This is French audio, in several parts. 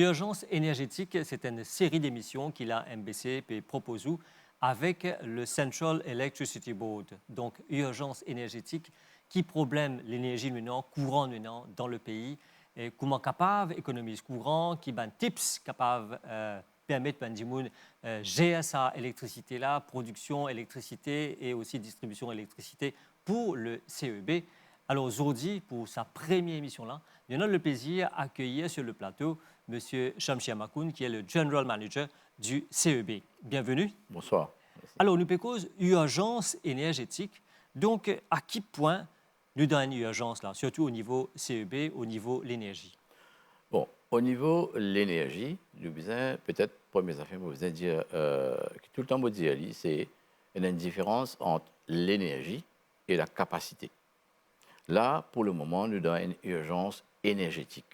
Urgence énergétique, c'est une série d'émissions qu'il a MBC et propose avec le Central Electricity Board. Donc, urgence énergétique, qui problème l'énergie maintenant, courant maintenant dans le pays, et comment capable économiser courant, qui ben tips capable permettre ben gérer sa électricité là, production électricité et aussi distribution électricité pour le CEB. Alors aujourd'hui, pour sa première émission là, nous avons le plaisir d'accueillir sur le plateau M. Shamshia Makoun, qui est le General Manager du CEB. Bienvenue. Bonsoir. Merci. Alors, nous parlons urgence énergétique. Donc, à quel point nous donnons une urgence là, surtout au niveau CEB, au niveau de l'énergie? Bon, au niveau de l'énergie, nous besoin, peut-être, première affaire, vous besoin dire, que tout le temps, vous dire, c'est une différence entre l'énergie et la capacité. Là, pour le moment, nous avons une urgence énergétique.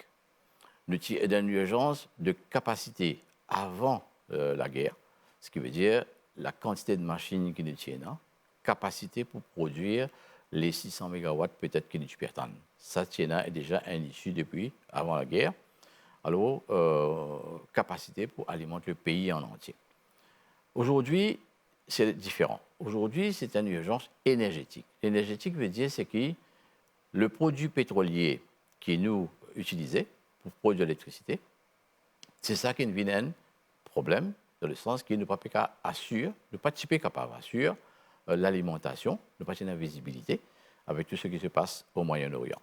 Nous avons une urgence de capacité avant la guerre, ce qui veut dire la quantité de machines qui nous tiennent, capacité pour produire les 600 MW peut-être qui nous perdent. Ça est déjà un issue depuis avant la guerre. Alors, capacité pour alimenter le pays en entier. Aujourd'hui, c'est différent. Aujourd'hui, c'est une urgence énergétique. L'énergétique veut dire c'est que le produit pétrolier qui nous utilisait pour produire l'électricité, c'est ça qui nous vient un problème, dans le sens qu'il ne peut pas assurer, ne pas capable d'assurer l'alimentation, ne pas une visibilité avec tout ce qui se passe au Moyen-Orient.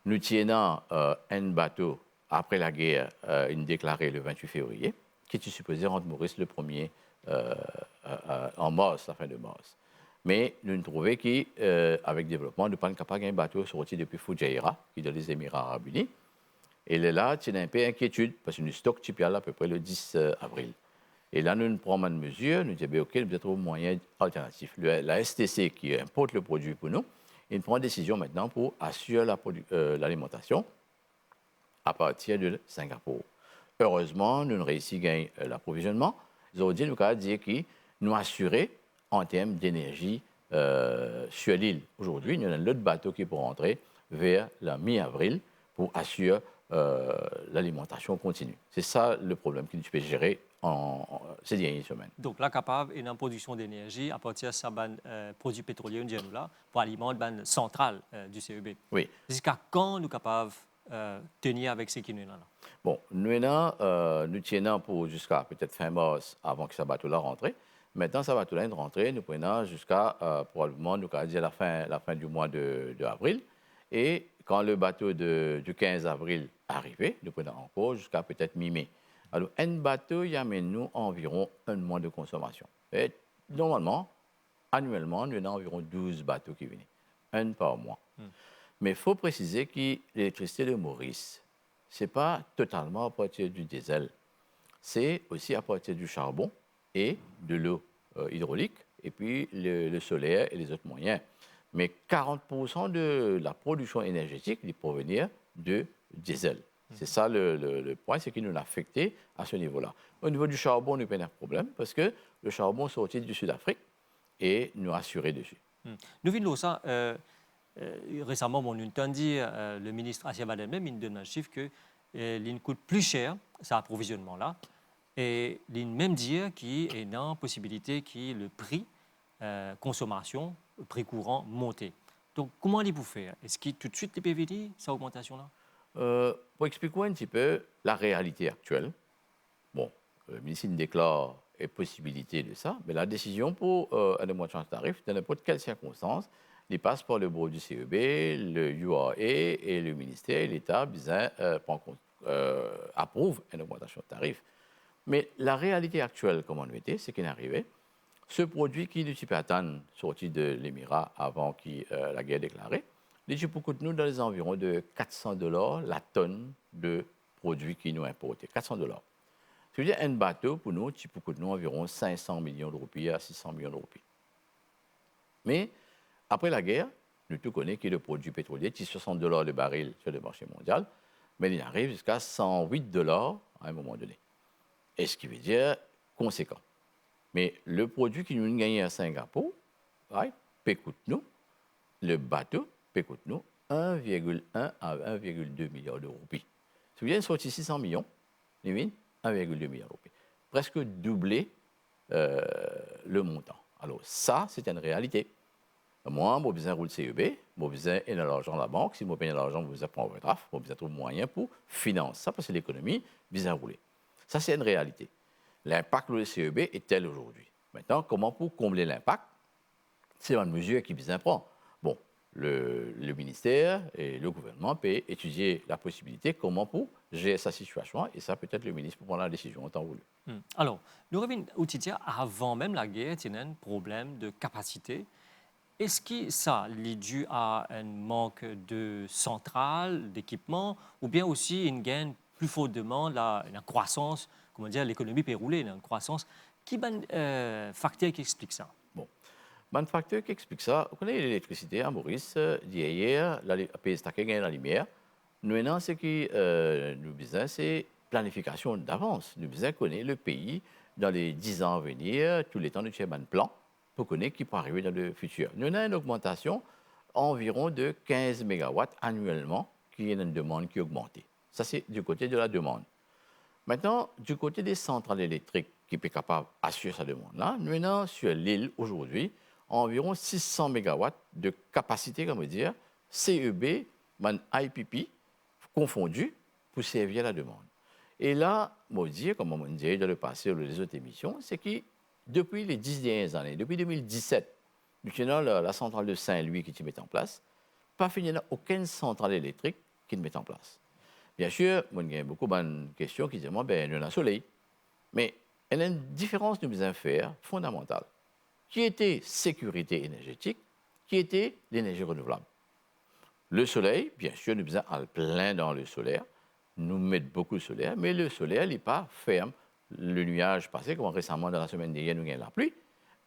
Nous tenons un bateau après la guerre, une déclaré le 28 février, qui était supposé rendre Maurice le premier en mars, la fin de mars. Mais nous nous trouvons qu'avec le développement, nous ne sommes pas capables d'un bateau sorti depuis Fujairah, qui est dans les Émirats arabes unis. Et là, il y a un peu d'inquiétude, parce que nous stockons typiquement à peu près le 10 avril. Et là, nous prenons une mesure, nous disons, OK, nous devons trouver un moyen alternatif. La STC, qui importe le produit pour nous, il prend une décision maintenant pour assurer l'alimentation à partir de Singapour. Heureusement, nous avons réussi à gagner l'approvisionnement. Ils ont dit, nous avons dit que nous assurer en termes d'énergie sur l'île. Aujourd'hui, nous avons un autre bateau qui peut rentrer vers la mi-avril pour assurer l'alimentation continue. C'est ça le problème que nous pouvons gérer ces dernières semaines. Donc, là, capable une production d'énergie à partir de ces produits pétroliers là, pour alimenter la centrale du CEB. Oui. Jusqu'à quand nous sommes capables de tenir avec ces qui nous là? Bon, nous tenons pour jusqu'à peut-être fin mars avant que ce bateau-là rentre. Maintenant, ce bateau-là est rentré, nous prenons jusqu'à probablement, nous allons dire la fin du mois d'avril. Et quand le bateau du 15 avril arrivé, nous prenons encore jusqu'à peut-être mi-mai. Alors, un bateau, il y a nous environ un mois de consommation. Et normalement, annuellement, nous avons environ 12 bateaux qui viennent, un par mois. Mais il faut préciser que l'électricité de Maurice, ce n'est pas totalement à partir du diesel. C'est aussi à partir du charbon et de l'eau hydraulique, et puis le solaire et les autres moyens. Mais 40% de la production énergétique doit provenir de diesel. C'est ça le point, c'est qu'il nous a affecté à ce niveau-là. Au niveau du charbon, nous avons un problème parce que le charbon sorti du Sud-Afrique et nous assuré dessus. Nous venons ça. Récemment, on a entendu le ministre Asia Badem il donne un chiffre que l'in coûte plus cher, cet approvisionnement-là, et l'in même dire qu'il y a une possibilité que le prix consommation, le prix courant monte. Donc, comment allez-vous faire? Est-ce que tout de suite les PVD, cette augmentation-là? Pour expliquer un petit peu la réalité actuelle, bon, le ministre déclare la possibilité de ça, mais la décision pour un augmentation de tarif, dans n'importe quelle circonstance, il passe par le bureau du CEB, le URA et le ministère et l'État approuve une augmentation de tarif. Mais la réalité actuelle, comme on était, c'est qu'il est arrivé, ce produit qui nous peut attendre sorti de l'Émirat avant la guerre déclarée, il pour nous dans les environs de 400 $ la tonne de produits qui nous importent. 400 $. Ça veut dire un bateau pour nous, qui coûte nous environ 500 millions de roupies à 600 millions de roupies. Mais après la guerre, nous tous connaissons que le produit pétrolier, qui est 60 $ le baril sur le marché mondial, mais il arrive jusqu'à 108 $ à un moment donné. Et ce qui veut dire conséquent. Mais le produit qui nous gagne à Singapour, peut coûter nous, le bateau peut coûter nous 1,1 à 1,2 milliard de roupies. Ça veut dire sorti 600 millions, il vient 1,2 milliard d'euros. Presque doubler le montant. Alors ça, c'est une réalité. Moi, j'ai besoin de rouler CEB, j'ai besoin de l'argent à la banque. Si je paye l'argent, je prends un overdraft, j'ai besoin de trouver moyen pour financer ça, parce que l'économie, besoin de rouler. Ça, c'est une réalité. L'impact de CEB est tel aujourd'hui. Maintenant, comment pour combler l'impact? C'est une mesure qui besoin prend. Bon, le ministère et le gouvernement peuvent étudier la possibilité comment pour gérer sa situation, et ça, peut-être le ministre pour prendre la décision en temps voulu. Alors, nous revenons au Titia, avant même la guerre, il y a un problème de capacité. Est-ce que ça est dû à un manque de centrales, d'équipement, ou bien aussi une gain plus forte demande, la croissance, comment dire, l'économie peut rouler, une croissance. Qui est un facteur qui explique ça? Bon, un facteur qui explique ça, vous connaissez l'électricité à Maurice, d'hier, la pays gagne la lumière. Nous, maintenant, ce qui nous besoin, c'est planification d'avance. Nous besoin connaître le pays dans les 10 ans à venir, tous les temps, nous avons un plan pour connaître qui peut arriver dans le futur. Nous avons une augmentation environ de 15 mégawatts annuellement, qui est une demande qui augmente. Ça, c'est du côté de la demande. Maintenant, du côté des centrales électriques qui sont capables d'assurer sa demande-là, nous avons sur l'île aujourd'hui environ 600 mégawatts de capacité, comme dire, CEB, IPP, confondus pour servir la demande. Et là, moi, dire, comme on dit dans le passé ou les autres émissions, c'est que depuis les 10 dernières années, depuis 2017, nous avons la centrale de Saint-Louis qui se met en place, pas fini, il n'y a aucune centrale électrique qui ne met en place. Bien sûr, il y a beaucoup de questions qui disent, ben, nous avons le soleil. Mais il y a une différence que nous devons faire fondamentale, qui était sécurité énergétique, qui était l'énergie renouvelable. Le soleil, bien sûr, nous devons aller plein dans le solaire, nous mettons beaucoup de solaire, mais le solaire n'est pas ferme. Le nuage passé, comme récemment dans la semaine dernière, nous avons la pluie.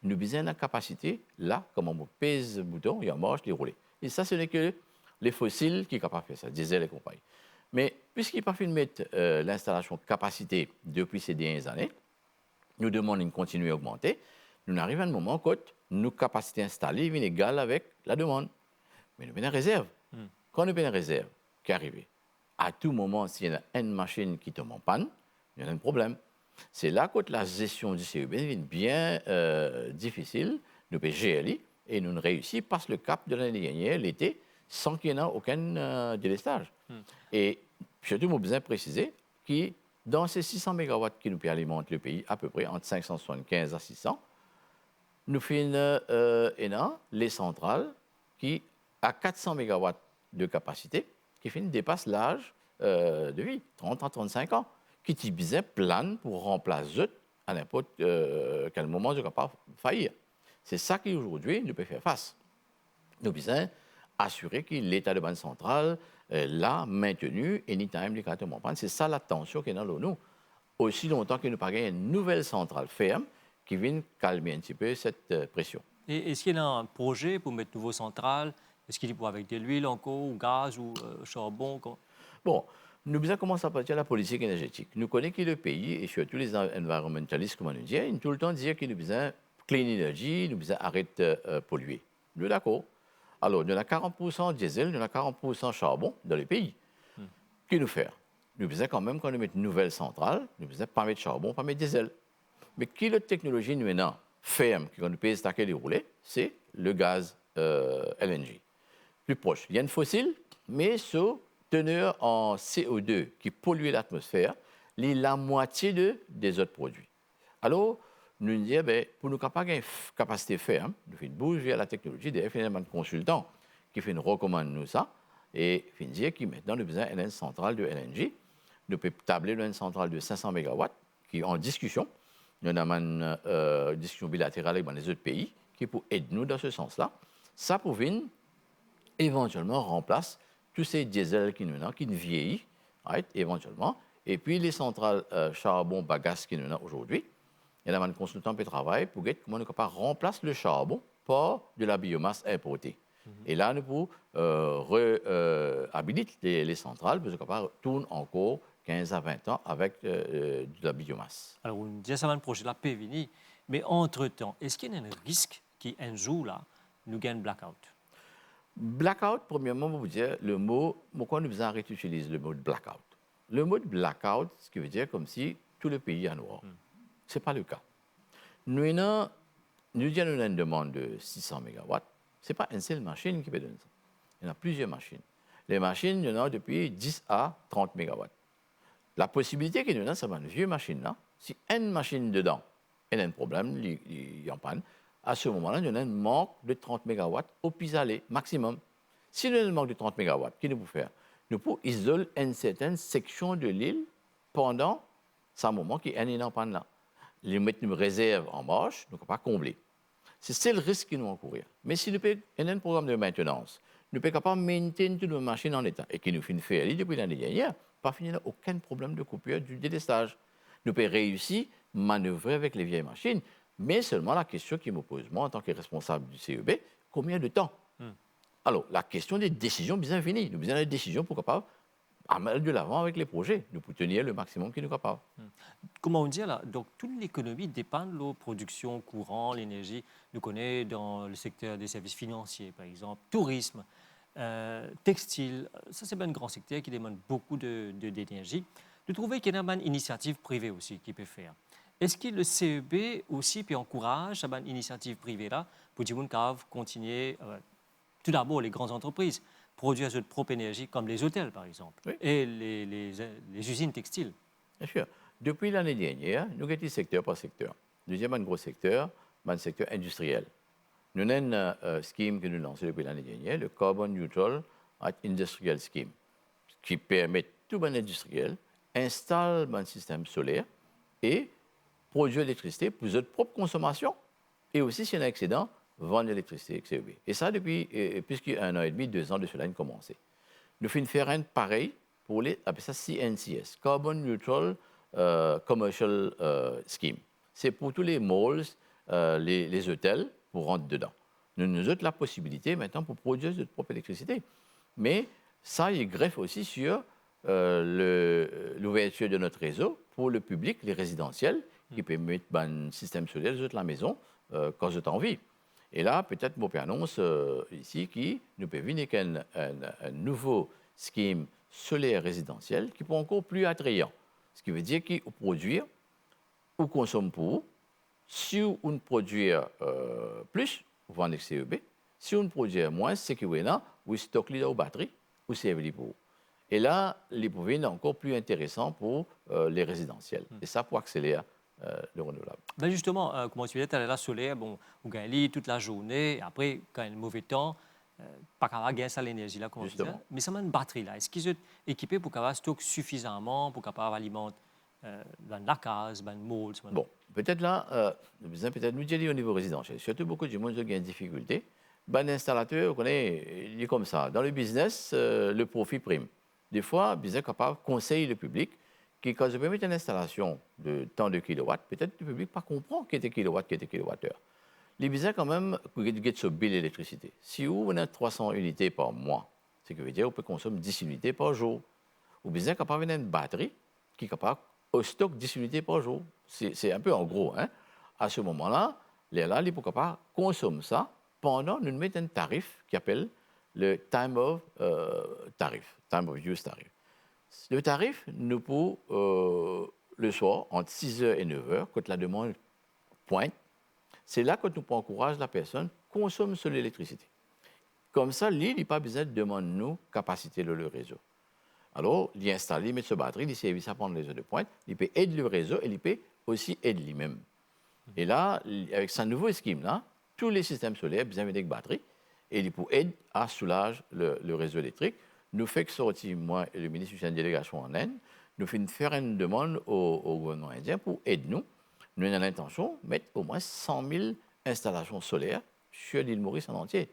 Nous avons la capacité, là, comme on pèse le bouton, il y a marche, de rouler. Et ça, ce n'est que les fossiles qui sont capables de faire ça, diesel et compagnie. Mais puisqu'il n'est pas fait de mettre l'installation capacité depuis ces dernières années, nous demandons de continuer à augmenter. Nous arrivons à un moment où nos capacités installées sont égales avec la demande. Mais nous avons une réserve. Quand nous avons une réserve qui arrive, à tout moment, s'il y a une machine qui tombe en panne, il y a un problème. C'est là que la gestion du CEB devient bien difficile. Nous pouvons gérer et nous réussissons parce que le cap de l'année dernière, l'été, sans qu'il y ait aucun délestage. Et surtout, je besoin de préciser que dans ces 600 mégawatts qui nous alimentent le pays, à peu près entre 575 à 600, nous faisons les centrales qui, à 400 mégawatts de capacité, qui dépassent l'âge de vie, 30 à 35 ans, qui sont besoin plan pour remplacer à n'importe quel moment de capable faillir. C'est ça qu'aujourd'hui, nous pouvons faire face. Nous avons besoin assurer que l'état de banque centrale l'a maintenu anytime les cartes montent. C'est ça la tension qui est dans l'ONU. Aussi longtemps que nous n'avons pas une nouvelle centrale ferme qui vient calmer un petit peu cette pression. Et est-ce qu'il y a un projet pour mettre de nouvelles centrales? Est-ce qu'il est avec de l'huile encore, ou gaz, ou charbon? Bon, nous devons commencer à partir de la politique énergétique. Nous connaissons que le pays, et surtout les environnementalistes, comme on nous dit, ils tout le temps dire que nous besoin clean energy, nous besoin arrêter de polluer. Nous sommes d'accord. Alors, nous avons 40% diesel, nous avons 40% charbon dans le pays. Qu'est-ce que nous faire? Nous besoin quand même, quand nous mettons une nouvelle centrale, nous besoin pas mettre charbon, pas mettre diesel. Mais quelle technologie nous maintenant ferme, qui nous peut stacker les roulets, c'est le gaz LNG. Plus proche. Il y a une fossile, mais sur teneur en CO2 qui pollue l'atmosphère, la moitié des autres produits. Alors, nous nous disons, pour nous avoir une capacité ferme, nous faisons bouger à la technologie, des finalement de consultants qui nous recommandent nous ça, et nous disons que maintenant nous avons une centrale de LNG. Nous pouvons tabler une centrale de 500 MW qui est en discussion. Nous avons une discussion bilatérale avec les autres pays qui pour aider nous dans ce sens-là. Ça pour venir éventuellement remplacer tous ces diesels qui nous vieillissent, right, éventuellement, et puis les centrales charbon bagasse qui nous ont aujourd'hui. Il y a un consultant qui travaille pour voir comment nous pouvons remplacer le charbon par de la biomasse importée. Et là, nous pouvons réhabiliter les centrales pour que nous tourner encore 15 à 20 ans avec de la biomasse. Alors, on dit ça, le projet là peut venir, mais entre-temps, est-ce qu'il y a un risque qu'un jour, là, nous gagnons blackout? Blackout, premièrement, vous dire le mot, pourquoi nous avons arrêté d'utiliser le mot blackout? le mode blackout, ce qui veut dire comme si tout le pays est en noir. Ce n'est pas le cas. Nous avons une demande de 600 mégawatts. Ce n'est pas une seule machine qui peut donner ça. Il y en a plusieurs machines. Les machines, il y en a depuis 10 à 30 mégawatts. La possibilité qu'il y en a, c'est une vieille machine là. Si une machine dedans, elle a un problème, il y a en panne, à ce moment-là, il y en a un manque de 30 mégawatts au pis-aller, maximum. Si nous avons un manque de 30 mégawatts, qu'est-ce que nous pouvons faire? Nous pouvons isoler une certaine section de l'île pendant ce moment qui est en panne là. Nous mettons une réserve en marche, nous ne pouvons pas combler. C'est le risque que nous encourons. Mais si nous avons un programme de maintenance, nous sommes capables de maintenir toutes nos machines en état et qui nous fait faire depuis l'année dernière, pas finir aucun problème de coupure du délestage. Nous pouvons réussir à manœuvrer avec les vieilles machines, mais seulement la question qui me pose, moi, en tant que responsable du CEB, combien de temps? Alors, la question des décisions bien finie. Nous avons des décisions pour capables aller de l'avant avec les projets. Nous pouvons tenir le maximum qui nous est capable. Comment on dit là? Donc, toute l'économie dépend de la production, courant, l'énergie. Nous connaissons dans le secteur des services financiers, par exemple, tourisme, textile. Ça, c'est un grand secteur qui demande beaucoup d'énergie. Nous trouvons qu'il y a une initiative privée aussi qui peut faire. Est-ce que le CEB aussi peut encourager cette initiative privée-là pour dire qu'on continuer, tout d'abord, les grandes entreprises produire leur propre énergie, comme les hôtels, par exemple, Oui. et les usines textiles? Bien sûr. Depuis l'année dernière, nous avons secteur par secteur. Deuxième gros secteur, c'est le secteur industriel. Nous avons un scheme que nous lançons depuis l'année dernière, le Carbon Neutral Industrial Scheme, qui permet tout bon industriel installer un système solaire et produire l'électricité pour notre propre consommation et aussi, s'il y a un excédent, vendre l'électricité avec CEB. Et ça, depuis plus qu'un an et demi, 2 ans de cela, a commencé. Nous faisons faire un pareil pour les, appelle ça CNCS, Carbon Neutral Commercial Scheme. C'est pour tous les malls, les hôtels, pour rentrer dedans. Nous avons la possibilité maintenant pour produire notre propre électricité. Mais ça, il greffe aussi sur l'ouverture de notre réseau pour le public, les résidentiels, qui peut mettre un système solaire sur la maison quand j'ai envie. Et là, peut-être, je annonce ici qui nous peut venir un nouveau scheme solaire résidentiel qui peut encore plus attrayant. Ce qui veut dire qu'il produire ou consomme pour. Si on produit plus, on vend avec CEB. Si on produit moins, c'est qu'il y a ou stock aux batteries ou CEB pour. Et là, les pouvoirs sont encore plus intéressants pour les résidentiels. Et ça pour accélérer le renouvelable. Ben justement, comme tu disais, tu as la solaire, bon, vous gagnez toute la journée, et après, quand il y a le mauvais temps, pas capable de gagner ça l'énergie là, comme on disait. Mais ça m'a une batterie là. Est-ce qu'ils sont équipés pour capable stocker suffisamment pour capable alimenter dans la case, dans le moule? Bon, peut-être là, peut-être nous dire au niveau résidentiel. Surtout beaucoup de monde qui a des difficultés. Ben, l'installateur, il est comme ça. Dans le business, le profit prime. Des fois, le business est capable de conseiller le public qui, quand je peux mettre une installation de tant de kilowatts, peut-être le public ne comprend qui était kilowatt, qui était kilowattheure. Les business, quand même, get ce bill d'électricité. Si vous avez 300 unités par mois, ce qui veut dire qu'on peut consommer 10 unités par jour. Le business est capable d'avoir une batterie qui est capable de stocker 10 unités par jour. C'est un peu en gros. Hein? À ce moment-là, là, il est capable de consommer ça pendant nous mettons un tarif qui appelle le time of use tarif. Le tarif, nous pouvons, le soir, entre 6h et 9h, quand la demande pointe, c'est là que nous pouvons encourager la personne à consommer sur l'électricité. Comme ça, l'île n'a pas besoin de demander nous capacité de le réseau. Alors, il installe, il met sa batterie, il service à prendre les heures de pointe, il peut aider le réseau et il peut aussi aider lui-même. Et là, avec ce nouveau scheme-là, tous les systèmes solaires ont besoin d'une batterie et il peut aider à soulager le réseau électrique. Nous faisons sortir, moi et le ministre de la délégation en Inde, nous faisons faire une demande au gouvernement indien pour aider nous. Nous avons l'intention de mettre au moins 100 000 installations solaires sur l'île Maurice en entier.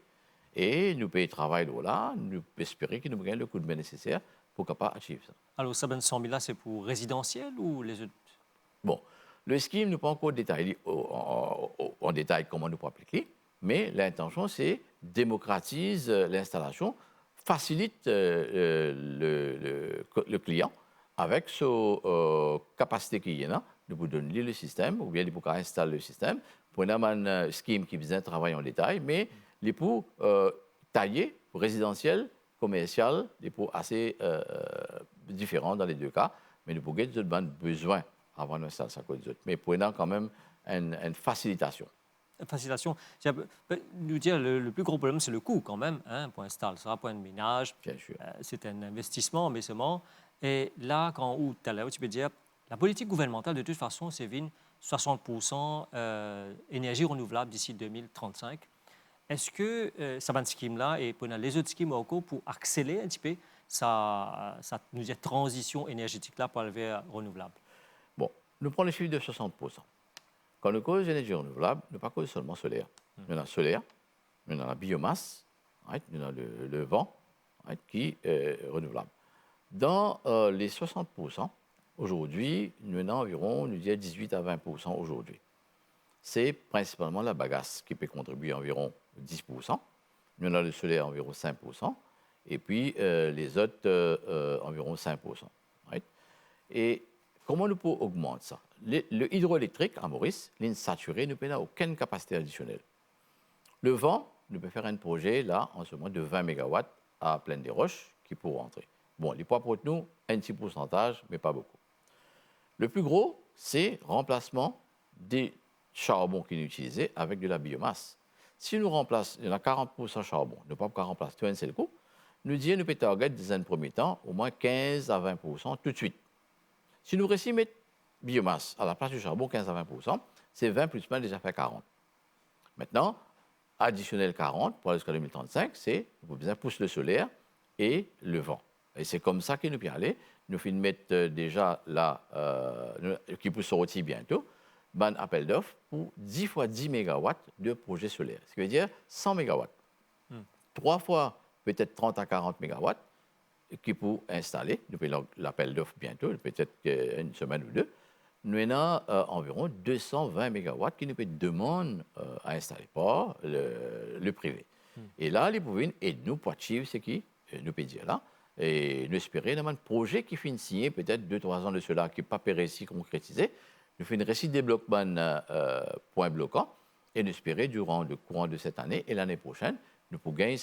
Et nous pouvons travailler là, nous pouvons espérer que nous gagnons le coup de main nécessaire pour capable achieve ça. Alors, ça, 100 000 là, c'est pour résidentiel ou les autres? Bon, le scheme, nous pas encore détaillé en détail comment nous pouvons appliquer, mais l'intention, c'est démocratiser l'installation, facilite le client avec sa capacité qu'il y a, de vous donner le système, ou bien de pouvoir installer le système, pour un scheme qui vient travailler en détail, mais les pour tailler, résidentiel, commercial, les pour assez différent dans les deux cas, mais nous pouvons avoir besoin avant d'installer ça code. Mais pour nous, quand même, une facilitation. Facilitation. Nous dire le plus gros problème, c'est le coût quand même, hein, pour installer ça, pour un ménage. Bien sûr. C'est un investissement, mais seulement. Et là, tout à l'heure, tu peux dire, la politique gouvernementale, de toute façon, c'est 60% énergie renouvelable d'ici 2035. Est-ce que ça va scheme-là et pour les autres schemes au cours pour accélérer un petit peu nous dire, transition énergétique-là pour aller vers renouvelable? Bon, nous prenons le chiffre de 60%. Quand nous cause d'énergie renouvelable, nous ne pas cause seulement solaire. Nous avons solaire, nous avons la biomasse, right? Nous avons le vent, right? Qui est renouvelable. Dans les 60%, aujourd'hui, nous avons environ, nous disons 18 à 20% aujourd'hui. C'est principalement la bagasse qui peut contribuer environ 10%. Nous avons le solaire environ 5%. Et puis les autres environ 5%. Right? Et comment nous pouvons augmenter ça? Le hydroélectrique à Maurice, l'insaturé, ne peut pas aucune capacité additionnelle. Le vent, nous peut faire un projet là, en ce moment, de 20 MW à Plaine des Roches qui pourront entrer. Bon, les poids pour nous, un petit pourcentage, mais pas beaucoup. Le plus gros, c'est remplacement des charbons qui sont utilisés avec de la biomasse. Si nous remplaçons, il y en a 40% charbon, nous ne pouvons pas remplacer tout un seul coup. Nous disons, nous pouvons target dans un premier temps au moins 15 à 20% tout de suite. Si nous réussissons à mettre biomasse à la place du charbon, 15 à 20%, c'est 20 plus 20 déjà fait 40. Maintenant, additionnel 40 pour aller jusqu'à 2035, c'est vous besoin pousser le solaire et le vent. Et c'est comme ça que nous pouvons aller. Nous finissons mettre déjà là, qui pousse sortir bientôt, un appel d'offres pour 10 fois 10 MW de projet solaire. Ce qui veut dire 100 MW. 3 fois peut-être 30 à 40 MW qui pour installer, depuis l'appel d'offres bientôt, peut-être une semaine ou deux, nous avons environ 220 MW qui nous demandent à installer par le privé. Et là, les pouvoirs aident-nous pour achievement ce qui nous peut dire là. Et nous espérons un projet qui finit signé peut-être 2-3 ans de cela, qui n'est pas réussi concrétisé. Nous faisons un récit de développement point bloquant et nous espérons durant le courant de cette année et l'année prochaine, nous pouvons gagner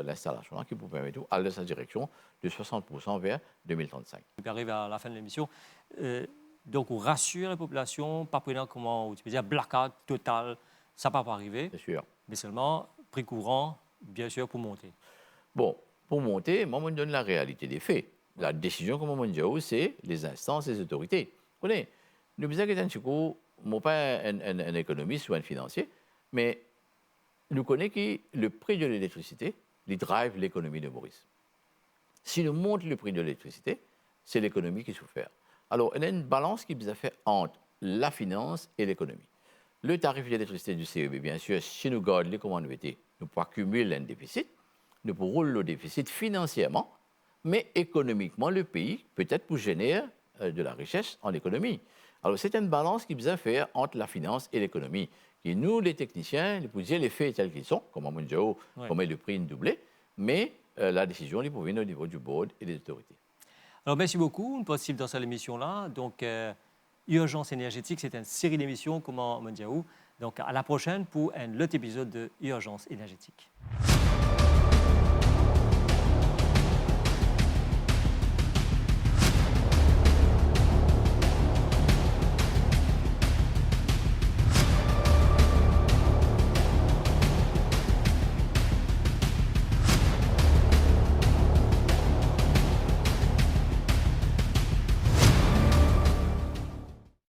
l'installation qui peut permettre d'aller dans sa direction de 60% vers 2035. On arrive à la fin de l'émission. Donc, on rassure la population, pas prenant comment, tu peux dire, blackout total, ça ne va pas arriver. C'est sûr. Mais seulement prix courant, bien sûr, pour monter. Bon, pour monter, moi, je donne la réalité des faits. La décision, comme on dit, c'est les instances et les autorités. Vous connaissez, nous disons que je ne suis pas un économiste ou un financier, mais nous connaissons que le prix de l'électricité, il drive l'économie de Maurice. Si nous montons le prix de l'électricité, c'est l'économie qui souffre. Alors, il y a une balance qui est faite entre la finance et l'économie. Le tarif d'électricité du CEB, bien sûr, si nous gardons les commandes, nous pouvons accumuler un déficit, nous pouvons rouler le déficit financièrement, mais économiquement, le pays peut-être pour générer de la richesse en économie. Alors, c'est une balance qui est faite entre la finance et l'économie. Et nous, les techniciens, nous pouvons dire les faits tels qu'ils sont, comme on dit, comment le prix est doublé, mais la décision est pour venir au niveau du board et des autorités. Alors, merci beaucoup. Nous possible dans cette émission-là. Donc, Urgence énergétique, c'est une série d'émissions, comment on dit. Donc, à la prochaine pour un autre épisode de Urgence énergétique.